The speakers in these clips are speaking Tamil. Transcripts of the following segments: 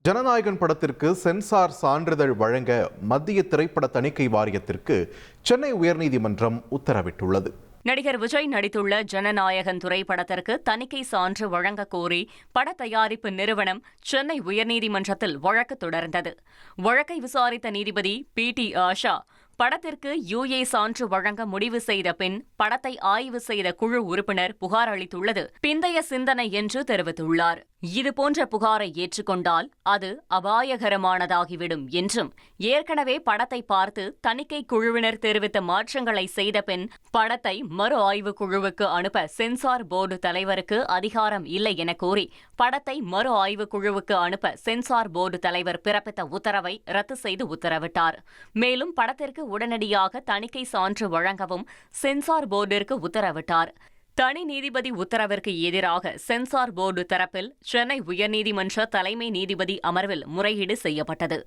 ஜனநாயகன் படத்திற்கு சென்சார் சான்றிதழ் வழங்க மத்திய திரைப்பட தணிக்கை வாரியத்திற்கு சென்னை உயர்நீதிமன்றம் உத்தரவிட்டுள்ளது. நடிகர் விஜய் நடித்துள்ள ஜனநாயகன் திரைப்படத்திற்கு தணிக்கை சான்று வழங்க கோரி பட தயாரிப்பு நிறுவனம் சென்னை உயர்நீதிமன்றத்தில் வழக்கு தொடர்ந்தது. வழக்கை விசாரித்த நீதிபதி பி.டி. ஆஷா படத்திற்கு யுஏ சான்று வழங்க முடிவு செய்த பின் படத்தை ஆய்வு செய்த குழு உறுப்பினர் புகார் அளித்துள்ளது பிந்தைய சிந்தனை என்று தெரிவித்துள்ளார். இதுபோன்ற புகாரை ஏற்றுக்கொண்டால் அது அபாயகரமானதாகிவிடும் என்றும், ஏற்கனவே படத்தை பார்த்து தணிக்கை குழுவினர் தெரிவித்த மாற்றங்களை செய்த பின் படத்தை மறு ஆய்வு குழுவுக்கு அனுப்ப சென்சார் போர்டு தலைவருக்கு அதிகாரம் இல்லை என கூறி படத்தை மறு ஆய்வு குழுவுக்கு அனுப்ப சென்சார் போர்டு தலைவர் பிறப்பித்த உத்தரவை ரத்து செய்து உத்தரவிட்டார். மேலும் படத்திற்கு உடனடியாக தணிக்கை சான்று வழங்கவும் சென்சார் போர்டிற்கு உத்தரவிட்டார். தனி நீதிபதி உத்தரவிற்கு எதிராக சென்சார் போர்டு தரப்பில் சென்னை உயர்நீதிமன்ற தலைமை நீதிபதி அமர்வில் முறையீடு செய்யப்பட்டது.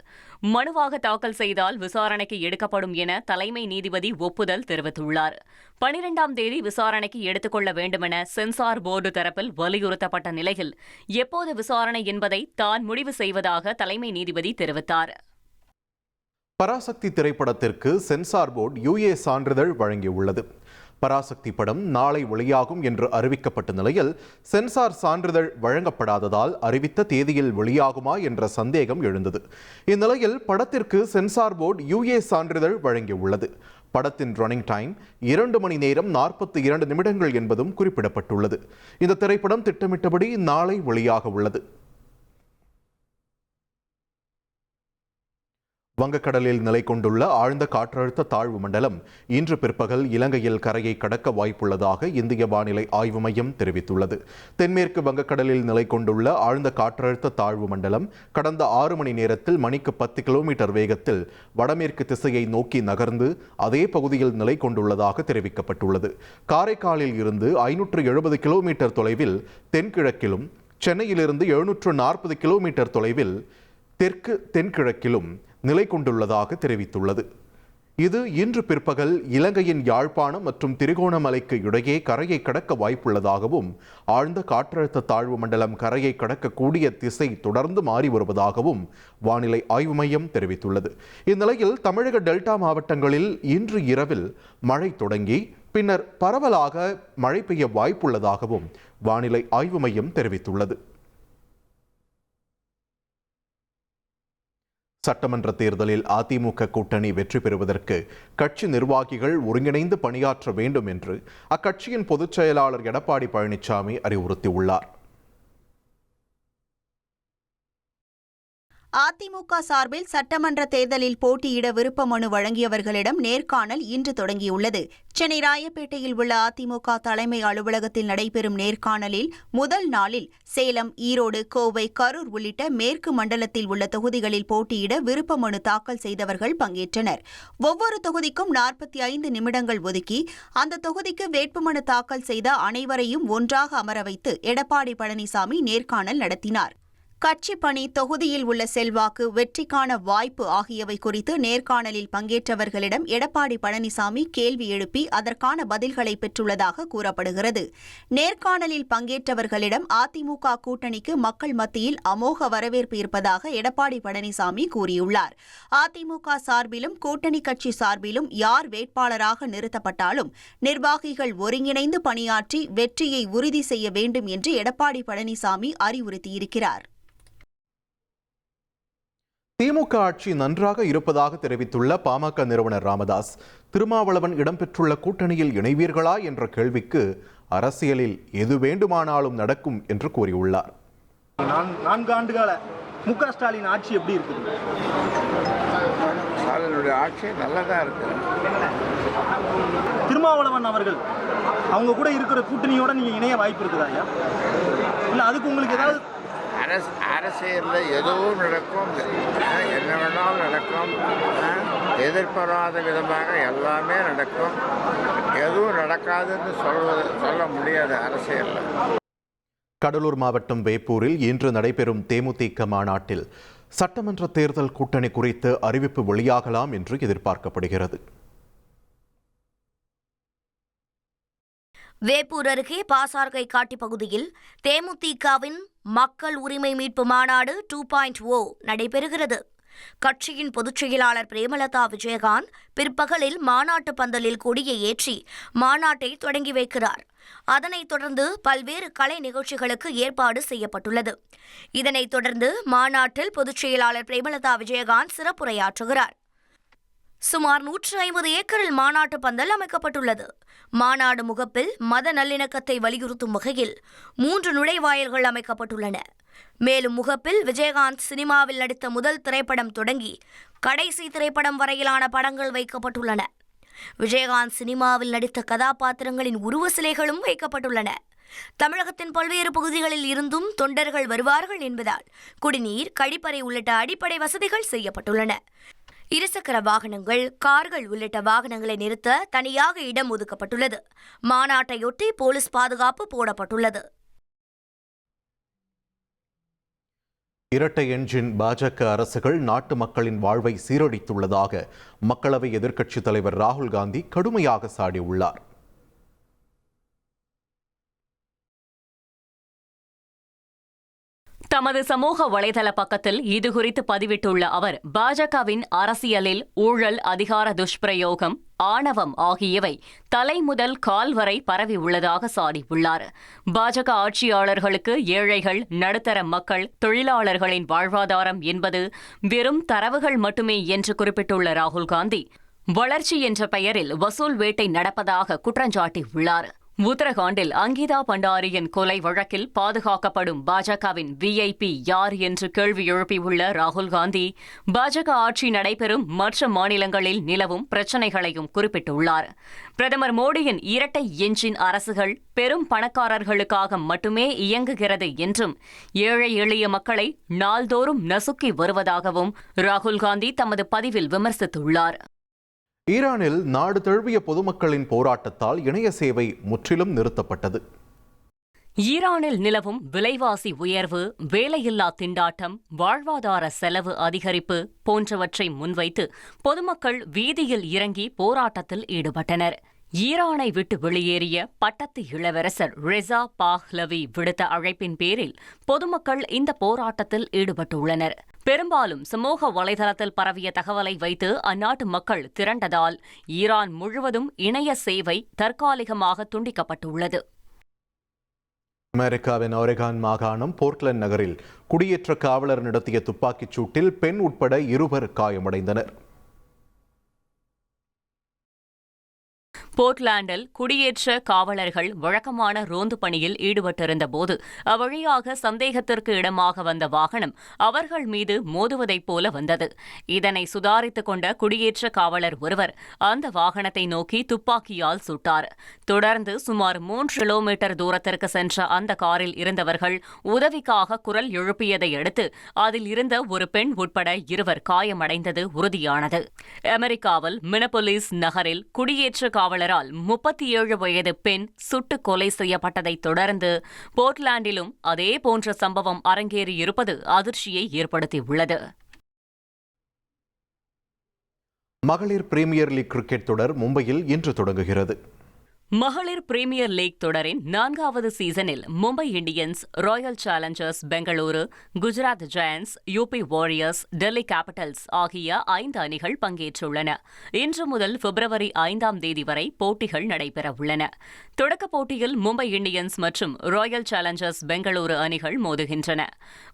மனுவாக தாக்கல் செய்தால் விசாரணைக்கு எடுக்கப்படும் என தலைமை நீதிபதி ஒப்புதல் தெரிவித்துள்ளார். 12ஆம் தேதி விசாரணைக்கு எடுத்துக்கொள்ள வேண்டுமென சென்சார் போர்டு தரப்பில் வலியுறுத்தப்பட்ட நிலையில் எப்போது விசாரணை என்பதை தான் முடிவு செய்வதாக தலைமை நீதிபதி தெரிவித்தார். பராசக்தி திரைப்படத்திற்கு சென்சார் போர்டு யுஏ சான்றிதழ் வழங்கியுள்ளது. பராசக்தி படம் நாளை வெளியாகும் என்று அறிவிக்கப்பட்ட நிலையில் சென்சார் சான்றிதழ் வழங்கப்படாததால் அறிவித்த தேதியில் வெளியாகுமா என்ற சந்தேகம் எழுந்தது. இந்நிலையில் படத்திற்கு சென்சார் போர்டு யுஏ சான்றிதழ் வழங்கியுள்ளது. படத்தின் ரன்னிங் டைம் 2 மணி நேரம் 42 நிமிடங்கள் என்பதும் குறிப்பிடப்பட்டுள்ளது. இந்த திரைப்படம் திட்டமிட்டபடி நாளை வெளியாக உள்ளது. வங்கக்கடலில் நிலை கொண்டுள்ள ஆழ்ந்த காற்றழுத்த தாழ்வு மண்டலம் இன்று பிற்பகல் இலங்கையில் கரையை கடக்க வாய்ப்புள்ளதாக இந்திய வானிலை ஆய்வு மையம் தெரிவித்துள்ளது. தென்மேற்கு வங்கக்கடலில் நிலை கொண்டுள்ள ஆழ்ந்த காற்றழுத்த தாழ்வு மண்டலம் கடந்த 6 மணி நேரத்தில் மணிக்கு 10 கிலோமீட்டர் வேகத்தில் வடமேற்கு திசையை நோக்கி நகர்ந்து அதே பகுதியில் நிலை கொண்டுள்ளதாக தெரிவிக்கப்பட்டுள்ளது. காரைக்காலில் இருந்து 570 கிலோமீட்டர் தொலைவில் தென்கிழக்கிலும், சென்னையிலிருந்து 740 கிலோமீட்டர் தொலைவில் தெற்கு தென்கிழக்கிலும் நிலை கொண்டுள்ளதாக தெரிவித்துள்ளது. இது இன்று பிற்பகல் இலங்கையின் யாழ்ப்பாணம் மற்றும் திருகோணமலைக்கு இடையே கரையை கடக்க வாய்ப்புள்ளதாகவும், ஆழ்ந்த காற்றழுத்த தாழ்வு மண்டலம் கரையை கடக்கக்கூடிய திசை தொடர்ந்து மாறி வருவதாகவும் வானிலை ஆய்வு மையம் தெரிவித்துள்ளது. இந்நிலையில் தமிழக டெல்டா மாவட்டங்களில் இன்று இரவில் மழை தொடங்கி பின்னர் பரவலாக மழை பெய்ய வாய்ப்புள்ளதாகவும் வானிலை ஆய்வு மையம் தெரிவித்துள்ளது. சட்டமன்ற தேர்தலில் அதிமுக கூட்டணி வெற்றி பெறுவதற்கு கட்சி நிர்வாகிகள் ஒருங்கிணைந்து பணியாற்ற வேண்டும் என்று அக்கட்சியின் பொதுச் செயலாளர் எடப்பாடி பழனிசாமி அறிவுறுத்தியுள்ளார். அதிமுக சார்பில் சட்டமன்ற தேர்தலில் போட்டியிட விருப்ப மனு வழங்கியவர்களிடம் நேர்காணல் இன்று தொடங்கியுள்ளது. சென்னை ராயப்பேட்டையில் உள்ள அதிமுக தலைமை அலுவலகத்தில் நடைபெறும் நேர்காணலில் முதல் நாளில் சேலம், ஈரோடு, கோவை, கரூர் உள்ளிட்ட மேற்கு மண்டலத்தில் உள்ள தொகுதிகளில் போட்டியிட விருப்ப மனு தாக்கல் செய்தவர்கள் பங்கேற்றனர். ஒவ்வொரு தொகுதிக்கும் 45 நிமிடங்கள் ஒதுக்கி அந்த தொகுதிக்கு வேட்புமனு தாக்கல் செய்த அனைவரையும் ஒன்றாக அமர வைத்து எடப்பாடி பழனிசாமி நேர்காணல் நடத்தினார். கட்சி பணி, தொகுதியில் உள்ள செல்வாக்கு, வெற்றிக்கான வாய்ப்பு ஆகியவை குறித்து நேர்காணலில் பங்கேற்றவர்களிடம் எடப்பாடி பழனிசாமி கேள்வி எழுப்பி அதற்கான பதில்களை பெற்றுள்ளதாக கூறப்படுகிறது. நேர்காணலில் பங்கேற்றவர்களிடம் அதிமுக கூட்டணிக்கு மக்கள் மத்தியில் அமோக வரவேற்பு இருப்பதாக எடப்பாடி பழனிசாமி கூறியுள்ளார். அதிமுக சார்பிலும் கூட்டணி கட்சி சார்பிலும் யார் வேட்பாளராக நிறுத்தப்பட்டாலும் நிர்வாகிகள் ஒருங்கிணைந்து பணியாற்றி வெற்றியை உறுதி செய்ய வேண்டும் என்று எடப்பாடி பழனிசாமி அறிவுறுத்தியிருக்கிறார். திமுக ஆட்சி நன்றாக இருப்பதாக தெரிவித்துள்ள பாமக நிறுவனர் ராமதாஸ், திருமாவளவன் இடம்பெற்றுள்ள கூட்டணியில் இணைவீர்களா என்ற கேள்விக்கு அரசியலில் எது வேண்டுமானாலும் நடக்கும் என்று கூறியுள்ளார். 4 ஆண்டுகால மு.க. ஸ்டாலின் ஆட்சி எப்படி இருக்குது? ஸ்டாலினுடைய ஆட்சி நல்லதாக இருக்கு. திருமாவளவன் அவர்கள் அவங்க கூட இருக்கிற கூட்டணியோட நீங்க இணைய வாய்ப்பு இருக்குதா? இல்ல அதுக்கு உங்களுக்கு ஏதாவது அரசியலில் எதுவும் நடக்கும், என்ன வேணாலும் நடக்கும், எதிர்பாராத விதமாக எல்லாமே நடக்கும். எதுவும் நடக்காதுன்னு சொல்ல முடியாது அரசியலில். கடலூர் மாவட்டம் வேப்பூரில் இன்று நடைபெறும் தேமுதிக மாநாட்டில் சட்டமன்ற தேர்தல் கூட்டணி குறித்து அறிவிப்பு வெளியாகலாம் என்று எதிர்பார்க்கப்படுகிறது. வேப்பூர் அருகே பாசார்கை காட்டி பகுதியில் தேமுதிகவின் மக்கள் உரிமை மீட்பு மாநாடு 2.0 நடைபெறுகிறது. கட்சியின் பொதுச் செயலாளர் பிரேமலதா விஜயகாந்த் பிற்பகலில் மாநாட்டு பந்தலில் கொடியை ஏற்றி மாநாட்டை தொடங்கி வைக்கிறார். அதனைத் தொடர்ந்து பல்வேறு கலை நிகழ்ச்சிகளுக்கு ஏற்பாடு செய்யப்பட்டுள்ளது. இதனைத் தொடர்ந்து மாநாட்டில் பொதுச் செயலாளர் பிரேமலதா விஜயகாந்த் சிறப்புரையாற்றுகிறார். சுமார் 150 ஏக்கரில் மாநாட்டு பந்தல் அமைக்கப்பட்டுள்ளது. மாநாடு முகப்பில் மத நல்லிணக்கத்தை வலியுறுத்தும் வகையில் 3 நுழைவாயில்கள் அமைக்கப்பட்டுள்ளன. மேலும் முகப்பில் விஜயகாந்த் சினிமாவில் நடித்த முதல் திரைப்படம் தொடங்கி கடைசி திரைப்படம் வரையிலான படங்கள் வைக்கப்பட்டுள்ளன. விஜயகாந்த் சினிமாவில் நடித்த கதாபாத்திரங்களின் உருவ சிலைகளும் வைக்கப்பட்டுள்ளன. தமிழகத்தின் பல்வேறு பகுதிகளில் இருந்தும் தொண்டர்கள் வருவார்கள் என்பதால் குடிநீர், கழிப்பறை உள்ளிட்ட அடிப்படை வசதிகள் செய்யப்பட்டுள்ளன. இருசக்கர வாகனங்கள், கார்கள் உள்ளிட்ட வாகனங்களை நிறுத்த தனியாக இடம் ஒதுக்கப்பட்டுள்ளது. மாநாட்டையொட்டி போலீஸ் பாதுகாப்பு போடப்பட்டுள்ளது. இரட்டை என்ஜின் பாஜக அரசுகள் நாட்டு மக்களின் வாழ்வை சீரழித்துள்ளதாக மக்களவை எதிர்க்கட்சித் தலைவர் ராகுல் காந்தி கடுமையாக சாடியுள்ளார். தமது சமூக வலைதள பக்கத்தில் இதுகுறித்து பதிவிட்டுள்ள அவர், பாஜகவின் அரசியலில் ஊழல், அதிகார துஷ்பிரயோகம், ஆணவம் ஆகியவை தலை முதல் கால் வரை பரவி உள்ளதாக சாடியுள்ளார். பாஜக ஆட்சியாளர்களுக்கு ஏழைகள், நடுத்தர மக்கள், தொழிலாளர்களின் வாழ்வாதாரம் என்பது வெறும் தரவுகள் மட்டுமே என்று குறிப்பிட்டுள்ள ராகுல் காந்தி, வளர்ச்சி என்ற பெயரில் வசூல் வேட்டை நடப்பதாக குற்றஞ்சாட்டியுள்ளார். உத்தரகாண்டில் அங்கிதா பண்டாரியின் கொலை வழக்கில் பாதுகாக்கப்படும் பாஜகவின் VIP யார் என்று கேள்வி எழுப்பியுள்ள ராகுல் காந்தி, பாஜக ஆட்சி நடைபெறும் மற்ற மாநிலங்களில் நிலவும் பிரச்சினைகளையும் குறிப்பிட்டுள்ளார். பிரதமர் மோடியின் இரட்டை என்ஜின் அரசுகள் பெரும் பணக்காரர்களுக்காக மட்டுமே இயங்குகிறது என்றும், ஏழை எளிய மக்களை நாள்தோறும் நசுக்கி வருவதாகவும் ராகுல் காந்தி தமது பதிவில் விமர்சித்துள்ளார். ஈரானில் நாடு தழுவிய பொதுமக்களின் போராட்டத்தால் இணைய சேவை முற்றிலும் நிறுத்தப்பட்டது. ஈரானில் நிலவும் விலைவாசி உயர்வு, வேலையில்லா திண்டாட்டம், வாழ்வாதார செலவு அதிகரிப்பு போன்றவற்றை முன்வைத்து பொதுமக்கள் வீதியில் இறங்கி போராட்டத்தில் ஈடுபட்டனர். ஈரானை விட்டு வெளியேறிய பட்டத்து இளவரசர் ரெசா பாஹ்லவி விடுத்த அழைப்பின் பேரில் பொதுமக்கள் இந்த போராட்டத்தில் ஈடுபட்டுள்ளனர். பெரும்பாலும் சமூக வலைதளத்தில் பரவிய தகவலை வைத்து அந்நாட்டு மக்கள் திரண்டதால் ஈரான் முழுவதும் இணைய சேவை தற்காலிகமாக துண்டிக்கப்பட்டுள்ளது. அமெரிக்காவின் ஒரெகான் மாகாணம் போர்ட்லண்ட் நகரில் குடியேற்ற காவலர் நடத்திய துப்பாக்கிச் சூட்டில் பெண் உட்பட 2 காயமடைந்தனர். போர்ட்லாண்டில் குடியேற்ற காவலர்கள் வழக்கமான ரோந்து பணியில் ஈடுபட்டிருந்த போது அவ்வழியாக சந்தேகத்திற்கு இடமாக வந்த வாகனம் அவர்கள் மீது மோதுவதைப் போல வந்தது. இதனை சுதாரித்துக் கொண்ட குடியேற்ற காவலர் ஒருவர் அந்த வாகனத்தை நோக்கி துப்பாக்கியால் சுட்டார். தொடர்ந்து சுமார் 3 கிலோமீட்டர் தூரத்திற்கு சென்ற அந்த காரில் இருந்தவர்கள் உதவிக்காக குரல் எழுப்பியதை அடுத்து அதில் இருந்த ஒரு பெண் உட்பட 2 காயமடைந்தது உறுதியானது. அமெரிக்காவில் மினபோலிஸ் நகரில் குடியேற்ற காவலரால் 37 வயது பெண் சுட்டுக் கொலை செய்யப்பட்டதைத் தொடர்ந்து போர்ட்லாண்டிலும் அதே போன்ற சம்பவம் அரங்கேறியிருப்பது அதிர்ச்சியை ஏற்படுத்தியுள்ளது. மகளிர் பிரீமியர் லீக் கிரிக்கெட் தொடர் மும்பையில் இன்று தொடங்குகிறது. மகளிர் பிரீமியர் லீக் தொடரின் 4வது சீசனில் Mumbai Indians, Royal Challengers Bengaluru, Gujarat giants, UP warriors, Delhi Capitals ஆகிய 5 அணிகள் பங்கேற்றுள்ளன. இன்று முதல் பிப்ரவரி 5ஆம் தேதி வரை போட்டிகள் நடைபெறவுள்ளன. தொடக்கப் போட்டியில் மும்பை இந்தியன்ஸ் மற்றும் ராயல் சேலஞ்சர்ஸ் பெங்களூரு அணிகள் மோதுகின்றன.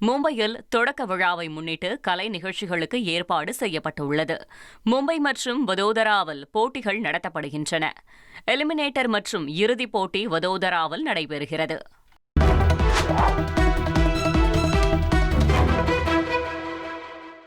மும்பையில் தொடக்க விழாவை முன்னிட்டு கலை நிகழ்ச்சிகளுக்கு ஏற்பாடு செய்யப்பட்டுள்ளது. மும்பை மற்றும் வதோதராவில் போட்டிகள் நடத்தப்படுகின்றன. எலிமினேட்டர் மற்றும் இறுதிப் போட்டி வதோதராவில் நடைபெறுகிறது.